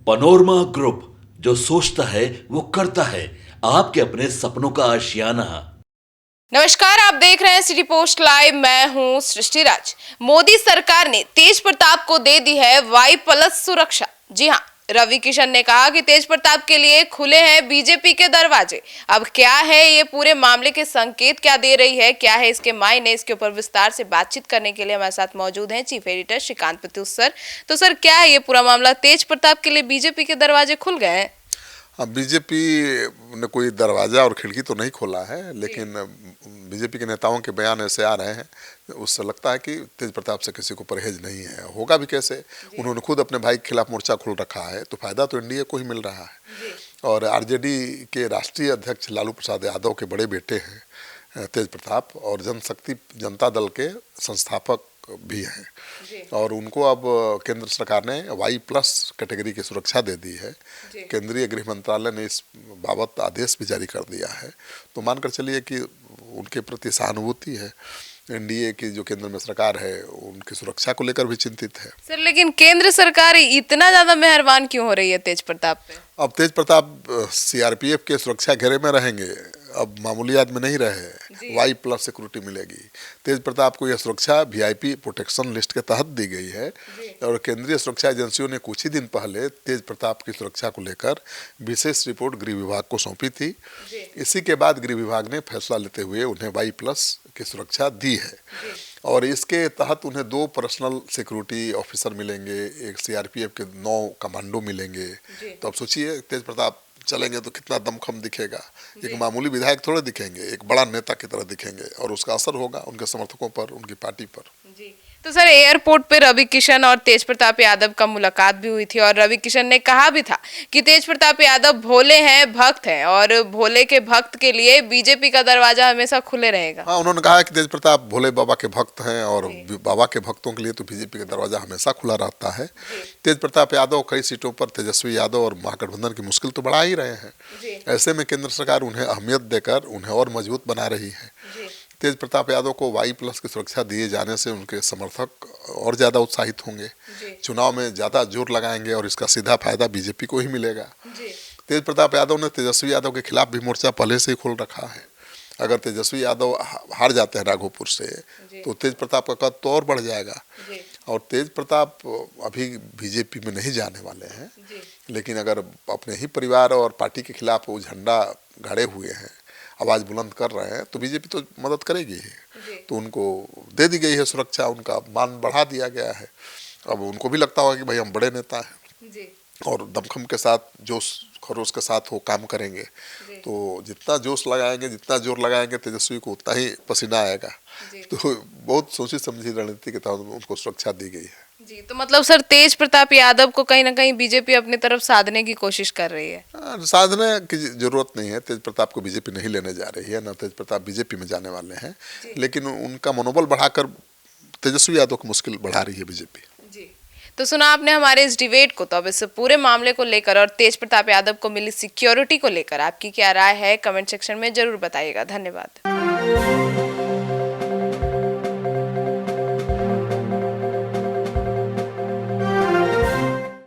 Panorama group, जो सोचता है वो करता है। आपके अपने सपनों का आशियाना। नमस्कार, आप देख रहे हैं सिटी पोस्ट लाइव। मैं हूं सृष्टि राज। मोदी सरकार ने तेज प्रताप को दे दी है Y+ सुरक्षा। जी हां, रवि किशन ने कहा कि तेज प्रताप के लिए खुले हैं बीजेपी के दरवाजे। अब क्या है ये पूरे मामले के संकेत क्या दे रही है, क्या है इसके मायने, इसके ऊपर विस्तार से बातचीत करने के लिए हमारे साथ मौजूद हैं chief editor Shrikant Pratyush sir. तो सर, क्या है ये पूरा मामला? तेज प्रताप के लिए बीजेपी के दरवाजे खुल गए हैं? अब बीजेपी ने कोई दरवाज़ा और खिड़की तो नहीं खोला है, लेकिन बीजेपी के नेताओं के बयान ऐसे आ रहे हैं, उससे लगता है कि तेज प्रताप से किसी को परहेज नहीं है। होगा भी कैसे? उन्होंने खुद अपने भाई के खिलाफ मोर्चा खोल रखा है, तो फायदा तो एनडीए को ही मिल रहा है। और आरजेडी के राष्ट्रीय अध्यक्ष लालू प्रसाद यादव के बड़े बेटे हैं तेज प्रताप, और जनशक्ति जनता दल के संस्थापक भी हैं। और उनको अब केंद्र सरकार ने Y+ कैटेगरी की सुरक्षा दे दी है। केंद्रीय गृह मंत्रालय ने इस बाबत आदेश भी जारी कर दिया है। तो मानकर चलिए कि उनके प्रति सहानुभूति है। एनडीए की जो केंद्र में सरकार है, उनकी सुरक्षा को लेकर भी चिंतित है। सर, लेकिन केंद्र सरकार इतना ज्यादा मेहरबान क्यों हो रही है तेज प्रताप पे? अब तेज प्रताप सीआरपीएफ के सुरक्षा घेरे में रहेंगे, अब मामूली आदमी नहीं रहे। Y+ सिक्योरिटी मिलेगी। तेज प्रताप को यह सुरक्षा VIP प्रोटेक्शन लिस्ट के तहत दी गई है। और केंद्रीय सुरक्षा एजेंसियों ने कुछ ही दिन पहले तेज प्रताप की सुरक्षा को लेकर विशेष रिपोर्ट गृह विभाग को सौंपी थी। इसी के बाद गृह विभाग ने फैसला लेते हुए उन्हें Y+ की सुरक्षा दी है। और इसके तहत उन्हें 2 पर्सनल सिक्योरिटी ऑफिसर मिलेंगे, एक सीआरपीएफ के 9 कमांडो मिलेंगे। तो अब सोचिए, तेज प्रताप चलेंगे तो कितना दमखम दिखेगा। एक मामूली विधायक थोड़े दिखेंगे, एक बड़ा नेता की तरह दिखेंगे, और उसका असर होगा उनके समर्थकों पर, उनकी पार्टी पर। तो सर, एयरपोर्ट पे रवि किशन और तेज प्रताप यादव का मुलाकात भी हुई थी, और रवि किशन ने कहा भी था कि तेज प्रताप यादव भोले हैं, भक्त हैं, और भोले के भक्त के लिए बीजेपी का दरवाजा हमेशा खुले रहेगा। हाँ, उन्होंने कहा कि तेज प्रताप भोले बाबा के भक्त हैं, और बाबा के भक्तों के लिए तो बीजेपी का दरवाजा हमेशा खुला रहता है। तेज प्रताप यादव कई सीटों पर तेजस्वी यादव और महागठबंधन की मुश्किल तो बढ़ा ही रहे हैं। ऐसे में केंद्र सरकार उन्हें अहमियत देकर उन्हें और मजबूत बना रही है। तेज प्रताप यादव को Y+ की सुरक्षा दिए जाने से उनके समर्थक और ज़्यादा उत्साहित होंगे, चुनाव में ज़्यादा जोर लगाएंगे, और इसका सीधा फायदा बीजेपी को ही मिलेगा। तेज प्रताप यादव ने तेजस्वी यादव के खिलाफ भी मोर्चा पहले से ही खोल रखा है। अगर तेजस्वी यादव हार जाते हैं राघोपुर से, तो तेज प्रताप का कद तो और बढ़ जाएगा। और तेज प्रताप अभी बीजेपी में नहीं जाने वाले हैं, लेकिन अगर अपने ही परिवार और पार्टी के खिलाफ वो झंडा गाड़े हुए हैं, आवाज़ बुलंद कर रहे हैं, तो बीजेपी तो मदद करेगी ही। तो उनको दे दी गई है सुरक्षा, उनका मान बढ़ा दिया गया है। अब उनको भी लगता होगा कि भाई हम बड़े नेता हैं, और दमखम के साथ, जोश खरोश के साथ वो काम करेंगे। तो जितना जोश लगाएंगे, जितना जोर लगाएंगे तेजस्वी को, उतना ही पसीना आएगा। तो बहुत सोची समझी रणनीति के तहत उनको सुरक्षा दी गई है। जी, तो मतलब सर, तेज प्रताप यादव को कहीं ना कहीं बीजेपी अपनी तरफ साधने की कोशिश कर रही है। साधने की जरूरत नहीं है। तेज प्रताप को बीजेपी नहीं लेने जा रही है, ना तेज प्रताप बीजेपी में जाने वाले हैं, लेकिन उनका मनोबल बढ़ाकर तेजस्वी यादव की मुश्किल बढ़ा रही है बीजेपी। जी, तो सुना आपने हमारे इस डिबेट को। तो अब इस पूरे मामले को लेकर और तेज प्रताप यादव को मिली सिक्योरिटी को लेकर आपकी क्या राय है, कमेंट सेक्शन में जरूर बताइएगा। धन्यवाद।